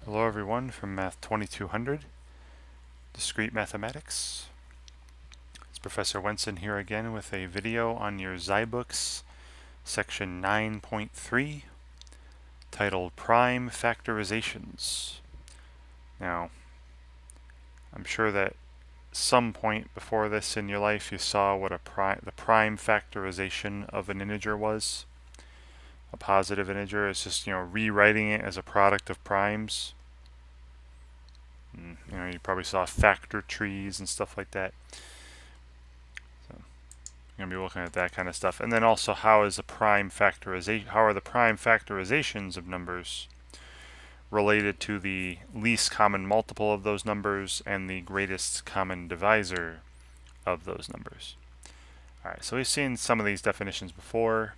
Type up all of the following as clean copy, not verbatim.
Hello everyone from Math 2200, Discrete Mathematics. It's Professor Wenson here again with a video on your ZyBooks Section 9.3 titled Prime Factorizations. Now, I'm sure that some point before this in your life you saw what the prime factorization of an integer was. A positive integer is just, rewriting it as a product of primes. You probably saw factor trees and stuff like that. So you're going to be looking at that kind of stuff. And then also, how are the prime factorizations of numbers related to the least common multiple of those numbers and the greatest common divisor of those numbers. Alright, so we've seen some of these definitions before.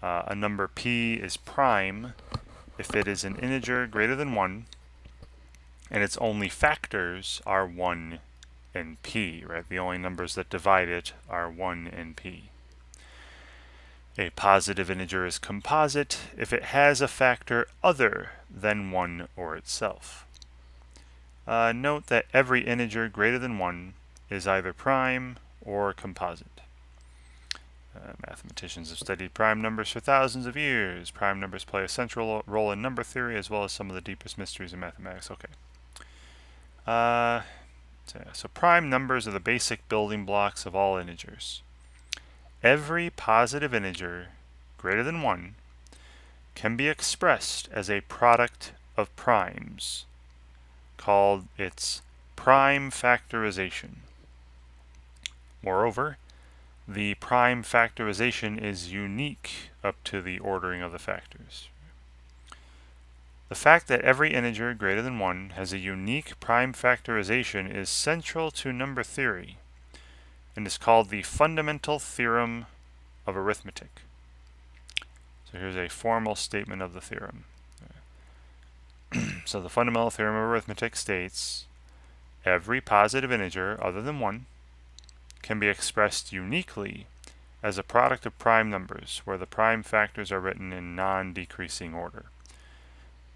A number p is prime if it is an integer greater than 1 and its only factors are 1 and p, right? The only numbers that divide it are 1 and p. A positive integer is composite if it has a factor other than 1 or itself. Note that every integer greater than 1 is either prime or composite. Mathematicians have studied prime numbers for thousands of years. Prime numbers play a central role in number theory as well as some of the deepest mysteries in mathematics. Okay. So prime numbers are the basic building blocks of all integers. Every positive integer greater than 1 can be expressed as a product of primes, called its prime factorization. Moreover, the prime factorization is unique up to the ordering of the factors. The fact that every integer greater than 1 has a unique prime factorization is central to number theory and is called the fundamental theorem of arithmetic. So here's a formal statement of the theorem. So the fundamental theorem of arithmetic states every positive integer other than 1 can be expressed uniquely as a product of prime numbers where the prime factors are written in non-decreasing order.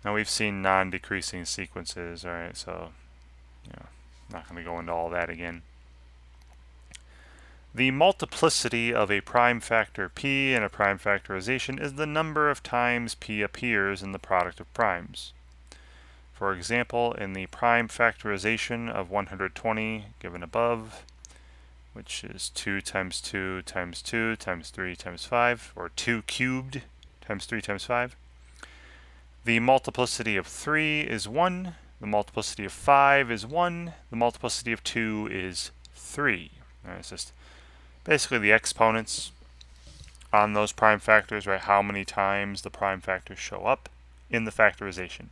Now we've seen non-decreasing sequences, alright, so not going to go into all that again. The multiplicity of a prime factor p in a prime factorization is the number of times p appears in the product of primes. For example, in the prime factorization of 120 given above, which is 2 times 2 times 2 times 3 times 5, or 2 cubed times 3 times 5, the multiplicity of 3 is 1, the multiplicity of 5 is 1, the multiplicity of 2 is 3. Right, it's just basically the exponents on those prime factors, right? How many times the prime factors show up in the factorization.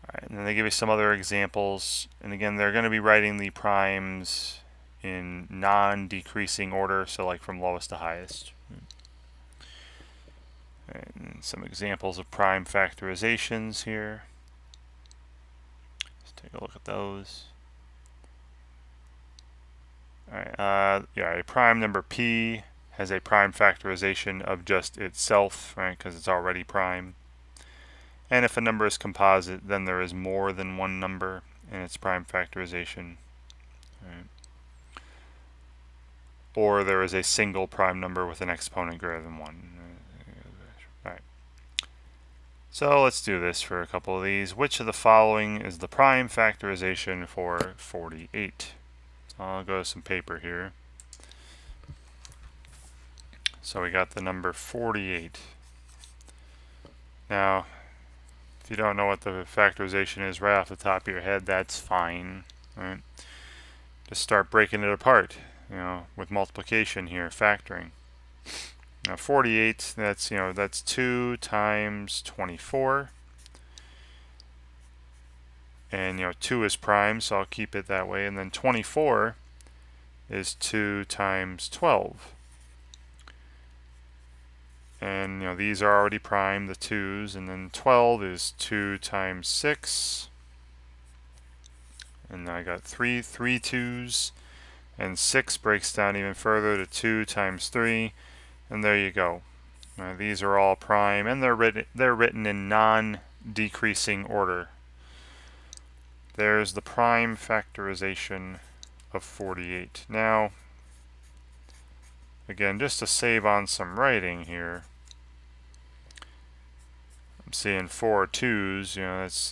Alright, and then they give you some other examples. And again, they're going to be writing the primes in non-decreasing order, so like from lowest to highest. And some examples of prime factorizations here. Let's take a look at those. Alright, a prime number p has a prime factorization of just itself, right, because it's already prime. And if a number is composite, then there is more than one number in its prime factorization. Right. Or there is a single prime number with an exponent greater than 1. Right. So let's do this for a couple of these. Which of the following is the prime factorization for 48? I'll go to some paper here. So we got the number 48. Now, if you don't know what the factorization is right off the top of your head, that's fine. Right? Just start breaking it apart, with multiplication here, factoring. Now 48, that's 2 times 24. And 2 is prime, so I'll keep it that way. And then 24 is 2 times 12. And these are already prime, the 2's, and then 12 is 2 times 6. And I got three 2's, and 6 breaks down even further to 2 times 3, and there you go. These are all prime, and they're written in non decreasing order. There's the prime factorization of 48. Now, again, just to save on some writing here, I'm seeing 4 2's,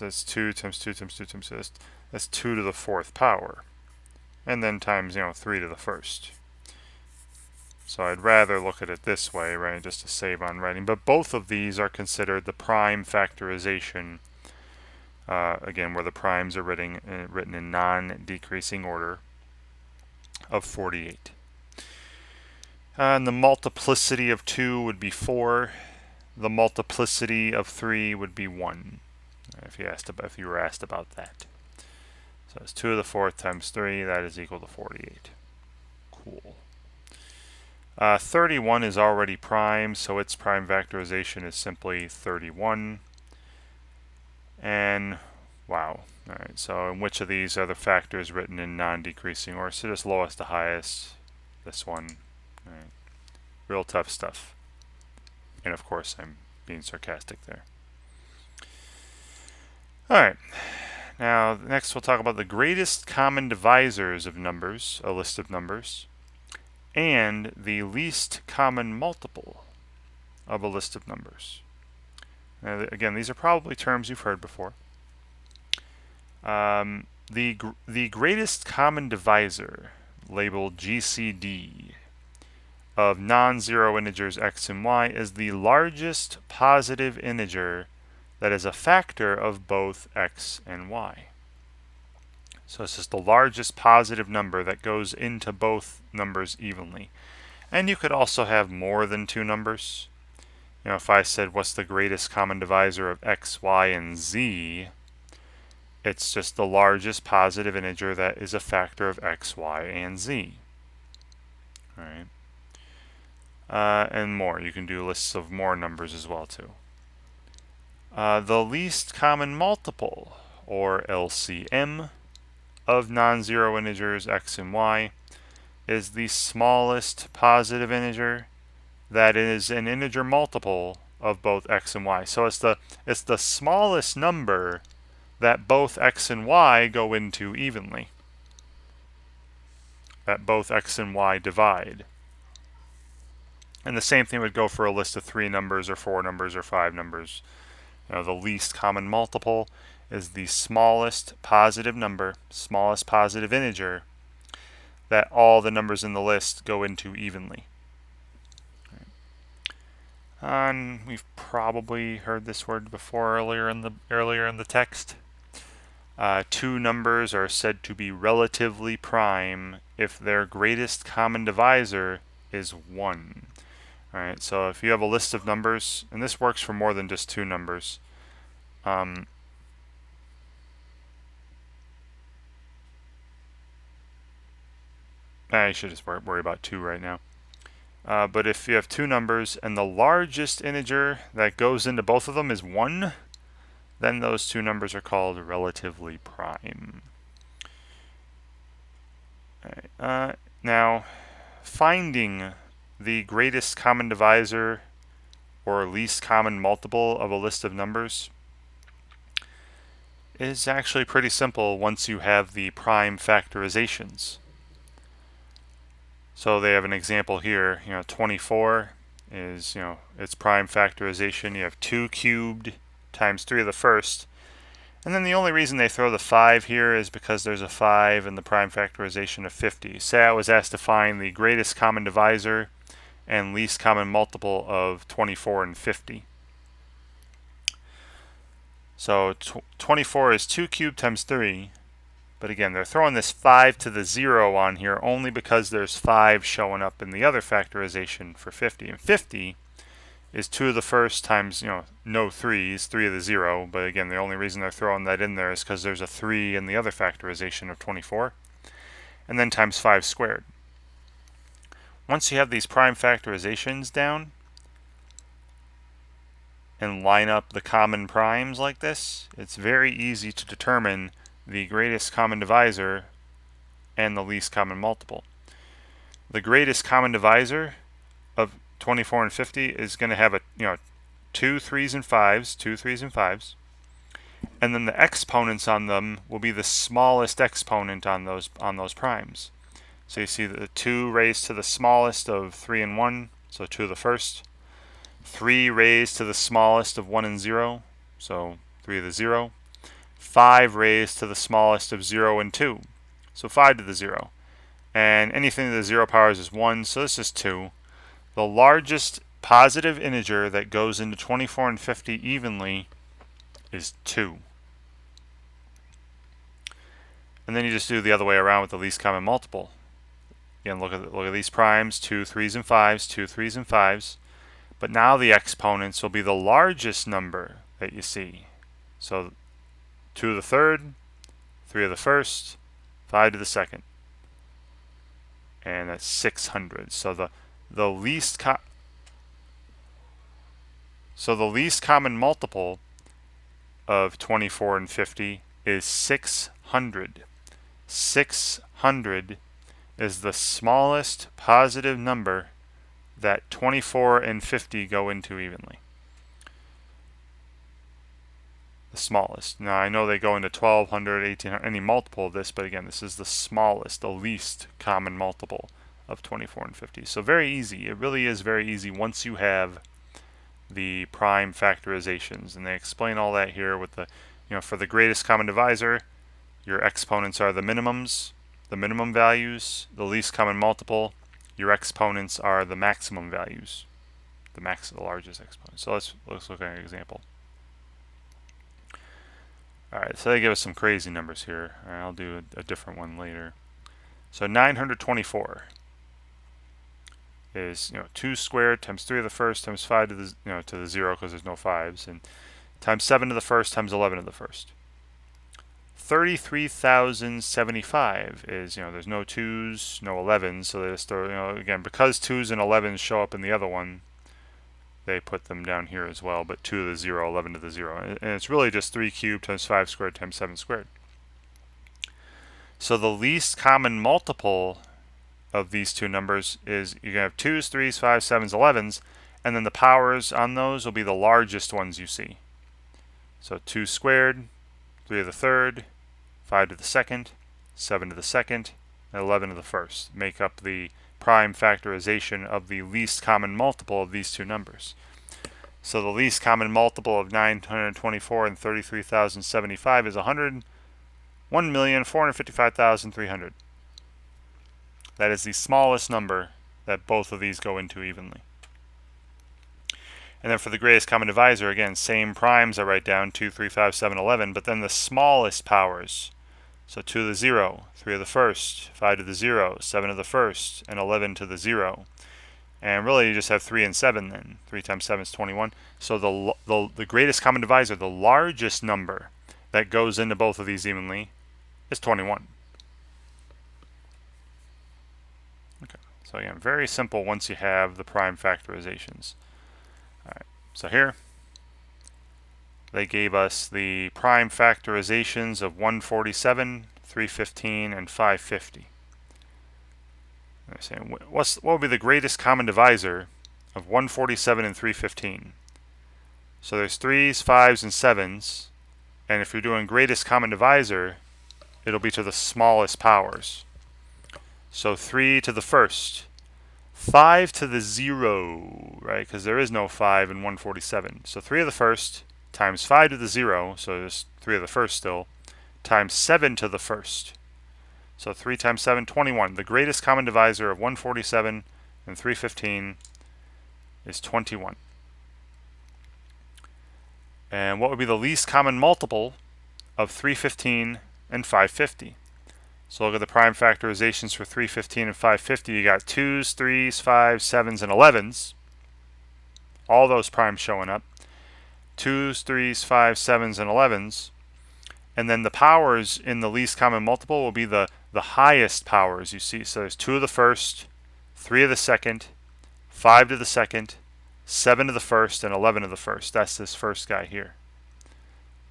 that's 2 times 2 times 2 times 2, that's 2 to the 4th power. And then times, 3 to the 1st. So I'd rather look at it this way, right, just to save on writing. But both of these are considered the prime factorization, again, where the primes are written in non-decreasing order, of 48. And the multiplicity of 2 would be 4. The multiplicity of 3 would be 1, if you were asked about that. So it's 2 to the 4th times 3, that is equal to 48. Cool. 31 is already prime, so its prime factorization is simply 31. And, wow. Alright, so in which of these are the factors written in non-decreasing order? So just lowest to highest, this one. Alright. Real tough stuff. And of course, I'm being sarcastic there. Alright. Now, next we'll talk about the greatest common divisors of numbers, a list of numbers, and the least common multiple of a list of numbers. Now, again, these are probably terms you've heard before. The greatest common divisor, labeled GCD, of non-zero integers x and y is the largest positive integer that is a factor of both x and y. So it's just the largest positive number that goes into both numbers evenly. And you could also have more than two numbers. If I said what's the greatest common divisor of x, y, and z, it's just the largest positive integer that is a factor of x, y, and z. Alright. And more. You can do lists of more numbers as well too. The least common multiple, or LCM, of non-zero integers x and y is the smallest positive integer that is an integer multiple of both x and y. So it's the smallest number that both x and y go into evenly, that both x and y divide. And the same thing would go for a list of 3 numbers or 4 numbers or 5 numbers. The least common multiple is the smallest positive number, smallest positive integer, that all the numbers in the list go into evenly. And we've probably heard this word before earlier in the text. 2 numbers are said to be relatively prime if their greatest common divisor is 1. Alright, so if you have a list of numbers, and this works for more than just 2 numbers, I should just worry about 2 right now. But if you have 2 numbers and the largest integer that goes into both of them is 1, then those 2 numbers are called relatively prime. Alright, now, finding the greatest common divisor or least common multiple of a list of numbers is actually pretty simple once you have the prime factorizations. So they have an example here, 24 is, its prime factorization. You have 2 cubed times 3 to the first. And then the only reason they throw the 5 here is because there's a 5 in the prime factorization of 50. Say I was asked to find the greatest common divisor and least common multiple of 24 and 50. So 24 is 2 cubed times 3. But again, they're throwing this 5 to the 0 on here only because there's 5 showing up in the other factorization for 50. And 50 is 2 to the first times, no 3's, 3 to the 0. But again, the only reason they're throwing that in there is because there's a 3 in the other factorization of 24. And then times 5 squared. Once you have these prime factorizations down and line up the common primes like this, it's very easy to determine the greatest common divisor and the least common multiple. The greatest common divisor of 24 and 50 is going to have a 2 3's and 5's, 2 3's and 5's. And then the exponents on them will be the smallest exponent on those primes. So you see the 2 raised to the smallest of 3 and 1, so 2 to the first. 3 raised to the smallest of 1 and 0, so 3 to the 0. 5 raised to the smallest of 0 and 2, so 5 to the 0. And anything to the 0 powers is 1, so this is 2. The largest positive integer that goes into 24 and 50 evenly is 2. And then you just do the other way around with the least common multiple. Again, look at these primes, 2 3s and 5s, 2 3s and 5s. But now the exponents will be the largest number that you see. So 2 to the third, 3 to the first, 5 to the second. And that's 600. So the least common multiple of 24 and 50 is 600. 600 is the smallest positive number that 24 and 50 go into evenly. The smallest. Now I know they go into 1200, 1800, any multiple of this, but again, this is the smallest, the least common multiple of 24 and 50. So very easy. It really is very easy once you have the prime factorizations, and they explain all that here with the, for the greatest common divisor, your exponents are the minimums, the minimum values. The least common multiple, your exponents are the maximum values, the largest exponent. So let's look at an example. Alright, so they give us some crazy numbers here. I'll do a different one later. So 924 is 2 squared times 3 to the first times 5 to the to the 0 because there's no 5s, and times 7 to the first times 11 to the first. 33,075 is there's no 2s, no 11s, so they just throw, again, because 2s and 11s show up in the other one, they put them down here as well, but 2 to the 0, 11 to the 0. And it's really just 3 cubed times 5 squared times 7 squared. So the least common multiple of these two numbers is you're going to have 2s, 3s, 5s, 7s, 11s, and then the powers on those will be the largest ones you see. So 2 squared, 3 to the third, 5 to the second, 7 to the second, and 11 to the first make up the prime factorization of the least common multiple of these two numbers. So the least common multiple of 924 and 33,075 is 1,455,300. That is the smallest number that both of these go into evenly. And then for the greatest common divisor, again, same primes I write down, 2, 3, 5, 7, 11, but then the smallest powers. So 2 to the 0, 3 to the first, 5 to the 0, 7 to the first, and 11 to the 0. And really you just have 3 and 7 then. 3 times 7 is 21. So the greatest common divisor, the largest number that goes into both of these evenly, is 21. Okay, so again, very simple once you have the prime factorizations. Alright, so here they gave us the prime factorizations of 147, 315, and 550. They're saying, what would be the greatest common divisor of 147 and 315? So there's 3s, 5s, and 7s, and if you're doing greatest common divisor, it'll be to the smallest powers. So 3 to the first, 5 to the 0, right, because there is no 5 in 147. So 3 to the first times 5 to the 0, so there's 3 to the first still, times 7 to the first. So 3 times 7, 21. The greatest common divisor of 147 and 315 is 21. And what would be the least common multiple of 315 and 550? So look at the prime factorizations for 315 and 550. You got 2s, 3s, 5s, 7s, and 11s. All those primes showing up. 2s, 3s, 5s, 7s, and 11s. And then the powers in the least common multiple will be the highest powers you see. So there's 2 of the first, 3 of the second, 5 to the second, 7 to the first, and 11 to the first. That's this first guy here.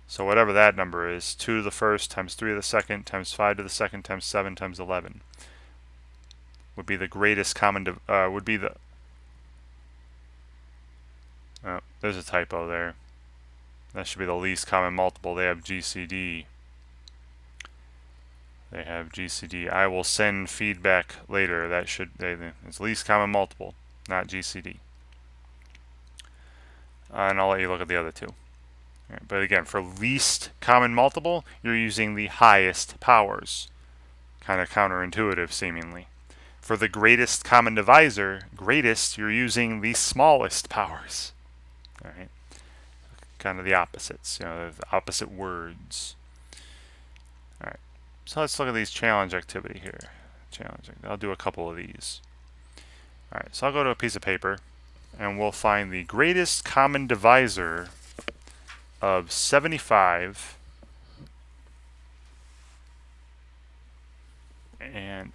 So whatever that number is, 2 to the first times 3 to the second times 5 to the second times 7 times 11 would be the greatest common, would be the, oh, there's a typo there. That should be the least common multiple. They have GCD. They have GCD. I will send feedback later. That should, it's least common multiple, not GCD. And I'll let you look at the other two. Right, but again, for least common multiple, you're using the highest powers. Kind of counterintuitive, seemingly. For the greatest common divisor, greatest, you're using the smallest powers. All right, kind of the opposites, the opposite words. All right, so let's look at these challenge activity here. I'll do a couple of these. All right, so I'll go to a piece of paper, and we'll find the greatest common divisor of 75 and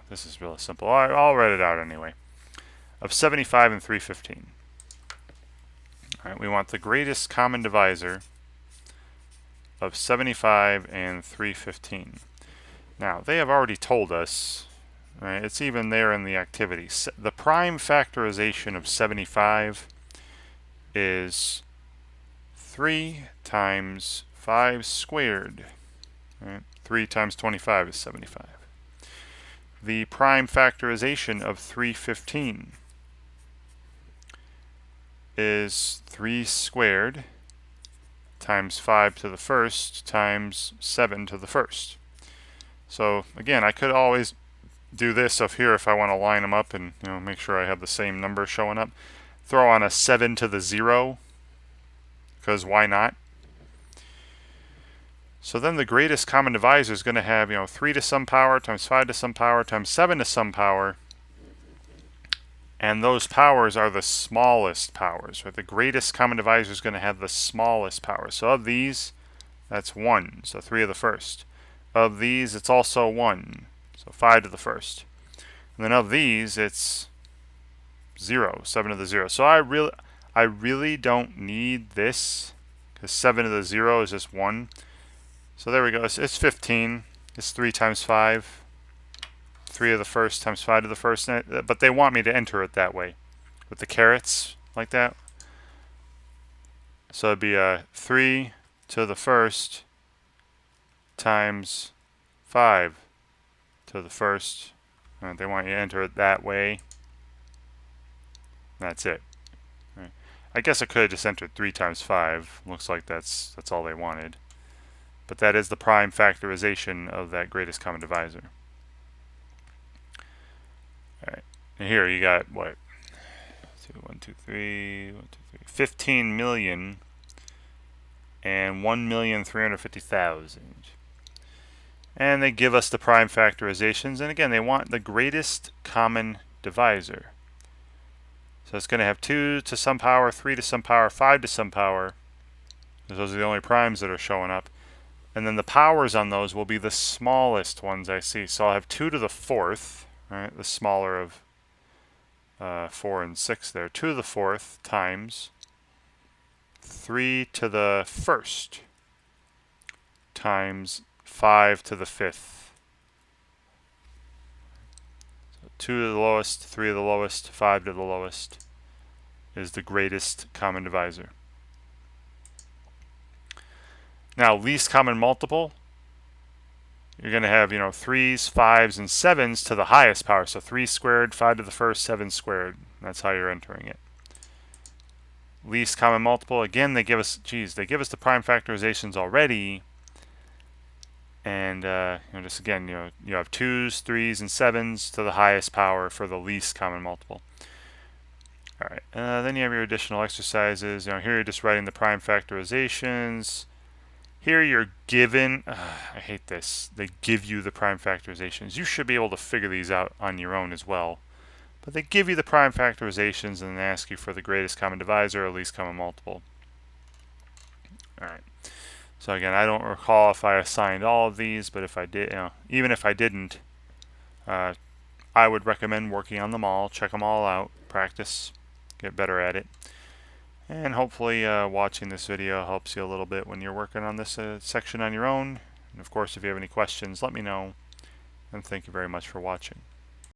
this is really simple. I'll write it out anyway. Of 75 and 315. All right, we want the greatest common divisor of 75 and 315. Now, they have already told us, right, it's even there in the activity. The prime factorization of 75 is 3 times 5 squared. Right? 3 times 25 is 75. The prime factorization of 315 is 3 squared times 5 to the first times 7 to the first. So again, I could always do this up here if I want to line them up and make sure I have the same number showing up. Throw on a 7 to the 0, because why not? So then the greatest common divisor is going to have 3 to some power times 5 to some power times 7 to some power. And those powers are the smallest powers, right? The greatest common divisor is going to have the smallest powers. So of these, that's 1, so 3 of the first. Of these, it's also 1, so 5 to the first. And then of these, it's 0, 7 to the 0. So I really don't need this, because 7 to the 0 is just 1. So there we go. It's 15. It's 3 times 5. 3 of the first times 5 to the first. But they want me to enter it that way, with the carets like that. So it'd be 3 to the first times 5 to the first. They want you to enter it that way. That's it. Right. I guess I could have just entered 3 times 5. Looks like that's all they wanted. But that is the prime factorization of that greatest common divisor. Alright, and here you got what? 15 million and 1,350,000. And they give us the prime factorizations, and again, they want the greatest common divisor. So it's going to have 2 to some power, 3 to some power, 5 to some power. Those are the only primes that are showing up. And then the powers on those will be the smallest ones I see. So I'll have 2 to the 4th, right, the smaller of 4 and 6 there. 2 to the 4th times 3 to the 1st times 5 to the 5th. So 2 to the lowest, 3 to the lowest, 5 to the lowest is the greatest common divisor. Now, least common multiple, you're going to have, 3s, 5s, and 7s to the highest power. So 3 squared, 5 to the first, 7 squared. That's how you're entering it. Least common multiple, again, they give us the prime factorizations already. And, just again, you have 2s, 3s, and 7s to the highest power for the least common multiple. All right, then you have your additional exercises. Here you're just writing the prime factorizations. Here you're given, I hate this, they give you the prime factorizations. You should be able to figure these out on your own as well. But they give you the prime factorizations and then ask you for the greatest common divisor or least common multiple. Alright, so again, I don't recall if I assigned all of these, but if I did, even if I didn't, I would recommend working on them all, check them all out, practice, get better at it. And hopefully watching this video helps you a little bit when you're working on this section on your own. And of course, if you have any questions, let me know. And thank you very much for watching.